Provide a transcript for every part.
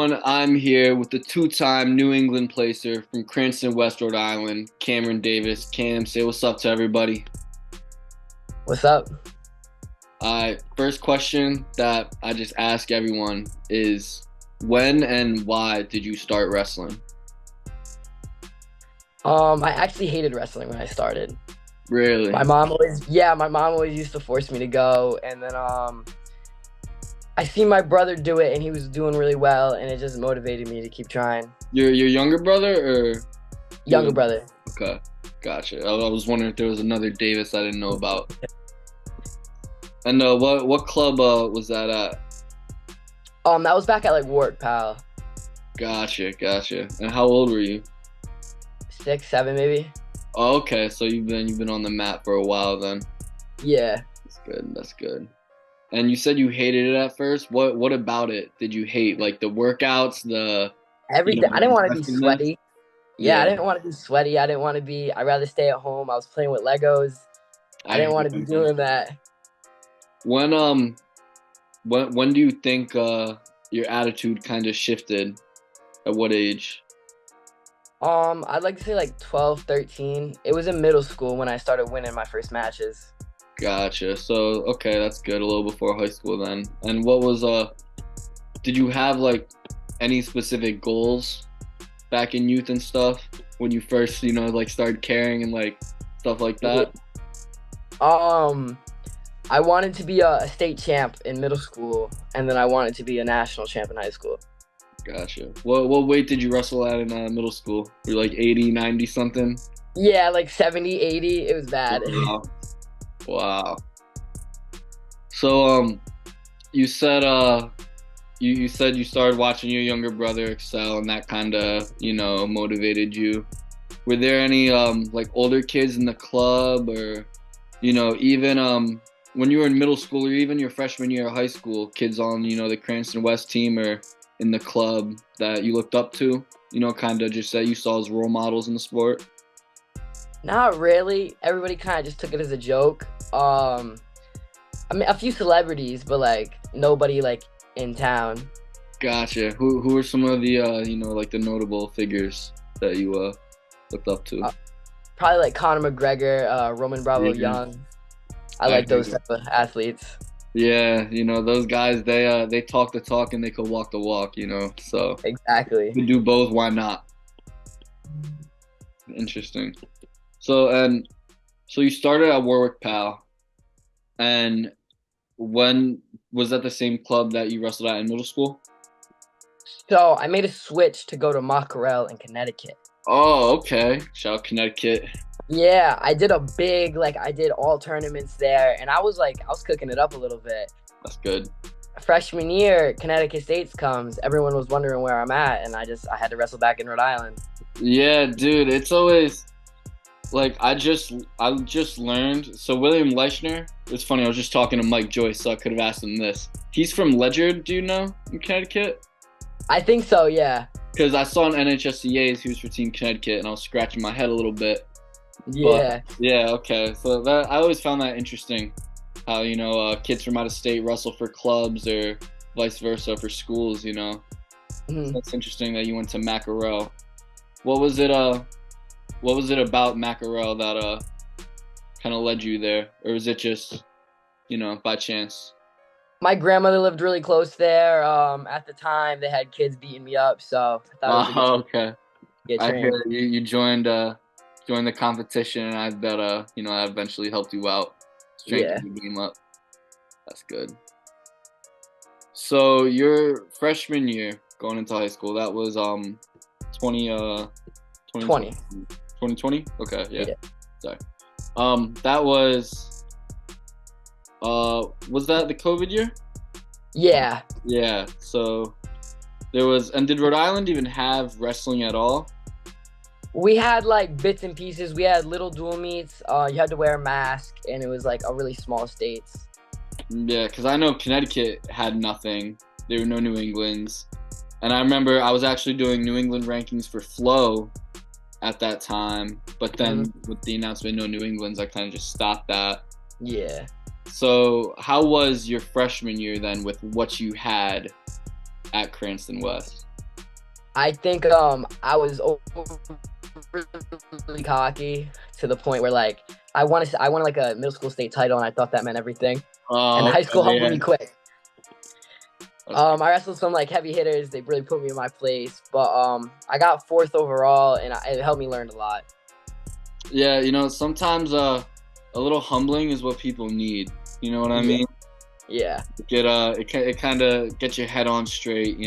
everyone. I'm here with the two-time New England placer from Cranston West, Rhode Island, Cameron Davis. Cam, say what's up to everybody. What's up? First question that I just ask everyone is, when and why did you start wrestling? I actually hated wrestling when I started. Really? My mom always used to force me to go, and then I seen my brother do it, and he was doing really well, and it just motivated me to keep trying. Your younger brother or Younger brother. Okay, gotcha. I was wondering if there was another Davis I didn't know about. And what club was that at? That was back at like Wart, pal. Gotcha. And how old were you? 6, 7 maybe. Oh, okay. So you've been on the mat for a while then. Yeah. That's good. And you said you hated it at first. What about it did you hate? Like the workouts, the Everything. I didn't want to be aggressiveness? sweaty. Yeah, Yeah. I didn't want to be sweaty. I didn't want to be. I'd rather stay at home. I was playing with Legos. I didn't want to be doing that. When do you think your attitude kind of shifted? At what age? I'd like to say like 12, 13. It was in middle school when I started winning my first matches. Gotcha. So okay, that's good. A little before high school then. And what was did you have like any specific goals back in youth and stuff when you first, like started caring and like stuff like that? I wanted to be a state champ in middle school, and then I wanted to be a national champ in high school. Gotcha. What weight did you wrestle at in middle school? Were you like 80, 90 something? Yeah, like 70, 80. It was bad. Wow. So you said you said you started watching your younger brother excel, and that kind of motivated you. Were there any like older kids in the club, or even when you were in middle school or even your freshman year of high school, kids on the Cranston West team or in the club that you looked up to, kind of just that you saw as role models in the sport? Not really. Everybody kind of just took it as a joke. I mean, a few celebrities, but like nobody like in town. Gotcha. Who were some of the like the notable figures that you looked up to? Probably like Conor McGregor, Roman Bravo Young. I like those type of athletes. Yeah, those guys, they talk the talk and they could walk the walk, so Exactly. you do both, why not? Interesting. So you started at Warwick Pal, and when was that the same club that you wrestled at in middle school? So I made a switch to go to Mackerel in Connecticut. Oh, okay. Shout out Connecticut. Yeah, I did I did all tournaments there, and I was cooking it up a little bit. That's good. Freshman year, Connecticut States comes. Everyone was wondering where I'm at, and I had to wrestle back in Rhode Island. Yeah, dude, it's always like I just learned. So William Leichner, it's funny, I was just talking to Mike Joyce, so I could have asked him this. He's from Ledyard, do you know, in Connecticut? I think so, yeah. Because I saw in NHSCA's he was for Team Connecticut, and I was scratching my head a little bit. Yeah. But, yeah, okay. So that I always found that interesting, how kids from out of state wrestle for clubs or vice versa for schools. Mm-hmm. That's interesting that you went to Mackerel. What was it about Mackerel that kind of led you there, or was it just by chance? My grandmother lived really close there. At the time, they had kids beating me up, so I thought it was a good okay. get I trained. hear you joined the competition, and I bet that eventually helped you out, strengthen the game up. That's good. So your freshman year going into high school, that was 2020. 2020? Okay, yeah. Sorry. That was that the COVID year? Yeah. Yeah. So did Rhode Island even have wrestling at all? We had like bits and pieces. We had little dual meets. You had to wear a mask, and it was like a really small states. Yeah, because I know Connecticut had nothing. There were no New Englands. And I remember I was actually doing New England rankings for Flow at that time. But then with the announcement no New Englands, I kind of just stopped that. Yeah. So how was your freshman year then with what you had at Cranston West? I think I was overly cocky to the point where like I wanted like a middle school state title, and I thought that meant everything. And Oh, high okay, school humbled yeah. me quick. That's good. I wrestled some like heavy hitters. They really put me in my place, but I got fourth overall, and it helped me learn a lot. Yeah, sometimes a little humbling is what people need. You know what I Yeah, mean? yeah. It kind of gets your head on straight.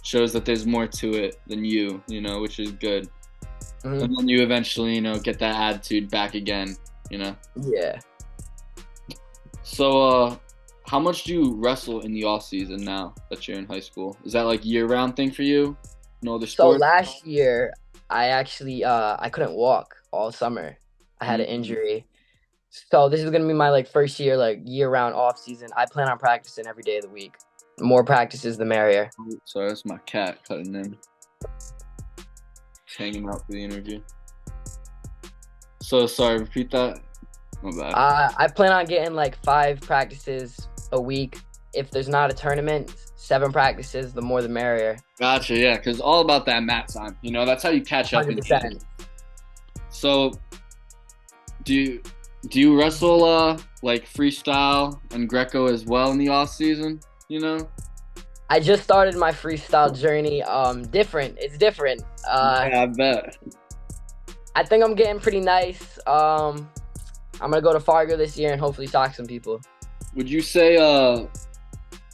Shows that there's more to it than you. Which is good. Hmm. And then you eventually, get that attitude back again. You know. Yeah. So, how much do you wrestle in the off season now that you're in high school? Is that like year round thing for you? No other So sport? last year, I actually I couldn't walk all summer. I had an Mm-hmm. injury. So this is gonna be my like first year like year round off season. I plan on practicing every day of the week. More practices, the merrier. Sorry, that's my cat cutting in. Just hanging out for the interview. So sorry, repeat that. My bad. I plan on getting like 5 practices a week. If there's not a tournament, 7 practices. The more, the merrier. Gotcha, yeah, because all about that mat time. That's how you catch up. 100%. So, do you wrestle like freestyle and Greco as well in the off season? I just started my freestyle journey. Different. It's different. Yeah, I bet. I think I'm getting pretty nice. I'm gonna go to Fargo this year and hopefully shock some people. Would you say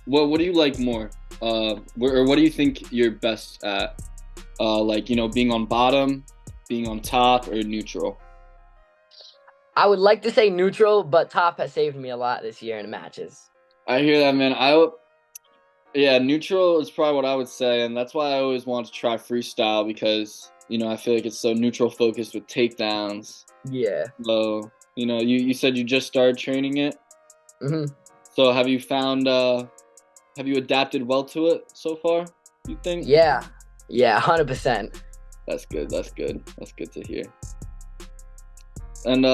what do you like more? Or what do you think you're best at? Like being on bottom, being on top, or neutral? I would like to say neutral, but top has saved me a lot this year in matches. I hear that, man. Yeah, neutral is probably what I would say, and that's why I always want to try freestyle because I feel like it's so neutral focused with takedowns. Yeah. So you said you just started training it. Hmm. So have you adapted well to it so far? You think? Yeah. Yeah. 100%. That's good. That's good. That's good to hear. And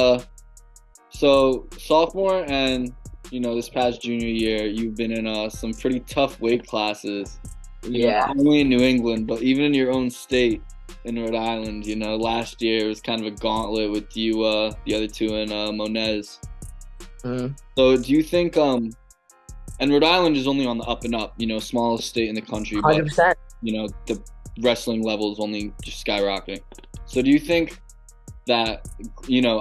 so sophomore and this past junior year, you've been in some pretty tough weight classes. Yeah. Not only in New England, but even in your own state in Rhode Island. Last year it was kind of a gauntlet with you, the other two in Monez. Hmm. So do you think and Rhode Island is only on the up and up, smallest state in the country, but 100%. the wrestling level is only just skyrocketing. So do you think that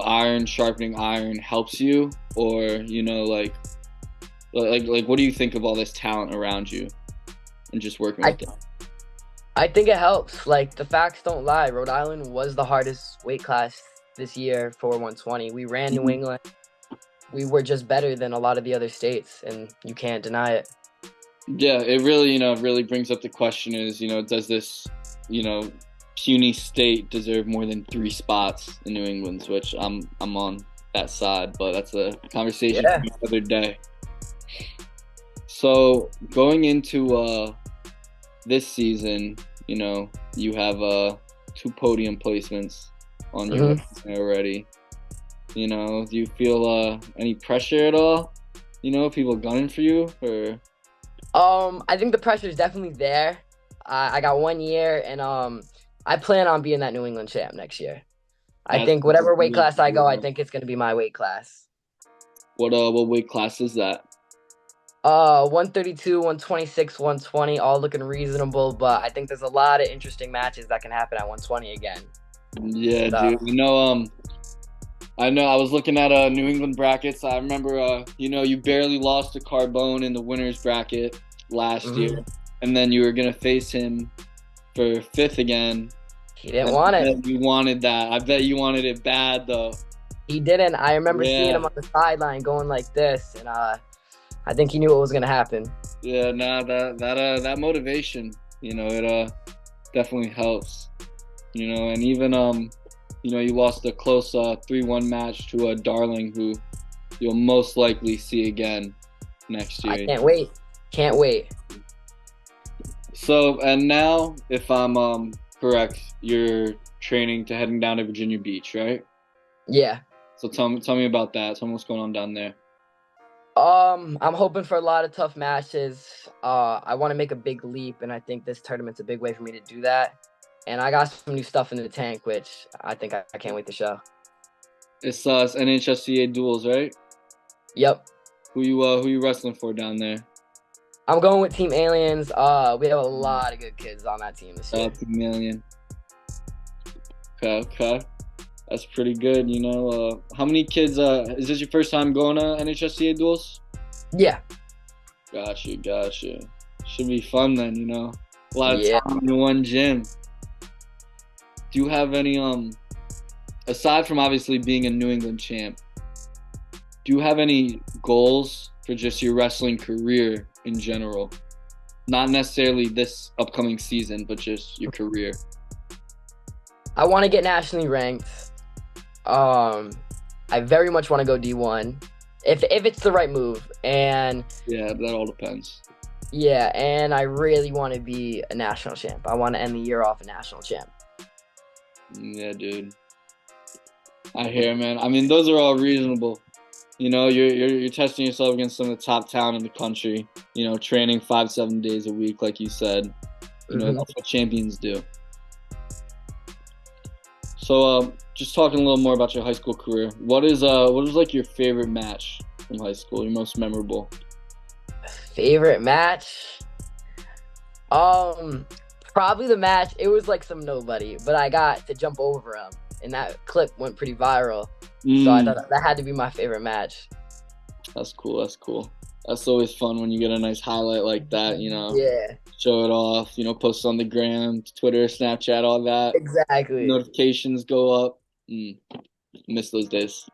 iron sharpening iron helps you, or like what do you think of all this talent around you and just working with them? I think it helps. Like, the facts don't lie. Rhode Island was the hardest weight class this year for 120. We ran New England. We were just better than a lot of the other states, and you can't deny it. Yeah, it really really brings up the question is does this puny state deserve more than 3 spots in New England's, which I'm on that side, but that's a conversation for the other day. So going into this season, you have 2 podium placements on your resume already. Do you feel any pressure at all? People gunning for you, or? I think the pressure is definitely there. I got 1 year, and I plan on being that New England champ next year. I think whatever weight class I go, I think it's gonna be my weight class. What weight class is that? 132, 126, 120, all looking reasonable, but I think there's a lot of interesting matches that can happen at 120 again. Yeah, dude. I know. I was looking at New England brackets. I remember, you barely lost to Carbone in the winners bracket last year, and then you were gonna face him for 5th again. He didn't want it. You wanted that. I bet you wanted it bad though. He didn't. I remember seeing him on the sideline going like this, and I think he knew what was gonna happen. Yeah, that motivation, it definitely helps. And even you lost a close 3-1 match to a Darling who you'll most likely see again next year. I can't wait. Can't wait. So, and now, if I'm correct, you're training to heading down to Virginia Beach, right? Yeah. So tell me about that. Tell me what's going on down there. I'm hoping for a lot of tough matches. I want to make a big leap, and I think this tournament's a big way for me to do that. And I got some new stuff in the tank, which I think I can't wait to show. It's NHSCA duels, right? Yep. Who you wrestling for down there? I'm going with Team Aliens. We have a lot of good kids on that team this year. Team Alien. Okay. That's pretty good, you know. How many kids, is this your first time going to NHSCA duels? Yeah. Gotcha. Should be fun then, you know. A lot of time in one gym. Do you have any, aside from obviously being a New England champ, do you have any goals for just your wrestling career in general? Not necessarily this upcoming season, but just your career. I want to get nationally ranked. I very much want to go D1 if it's the right move. And yeah, that all depends. Yeah, and I really want to be a national champ. I want to end the year off a national champ. Yeah, dude. I hear, man. I mean, those are all reasonable. You know, you're testing yourself against some of the top talent in the country. You know, training 5-7 days a week, like you said. You know, that's what champions do. So, just talking a little more about your high school career. What was like your favorite match from high school? Your most memorable? Favorite match? Probably the match. It was like some nobody, but I got to jump over him, and that clip went pretty viral. So I thought that had to be my favorite match. That's cool. That's always fun when you get a nice highlight like that, you know. Yeah. Show it off, you know, post on the gram, Twitter, Snapchat, all that. Exactly. Notifications go up. Miss those days.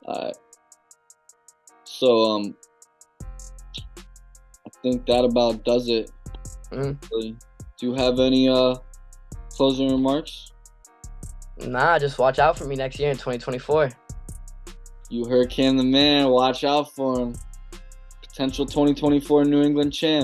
Alright. So, I think that about does it. Do you have any closing remarks? Nah, just watch out for me next year in 2024. You heard Cam the man. Watch out for him. Potential 2024 New England champ.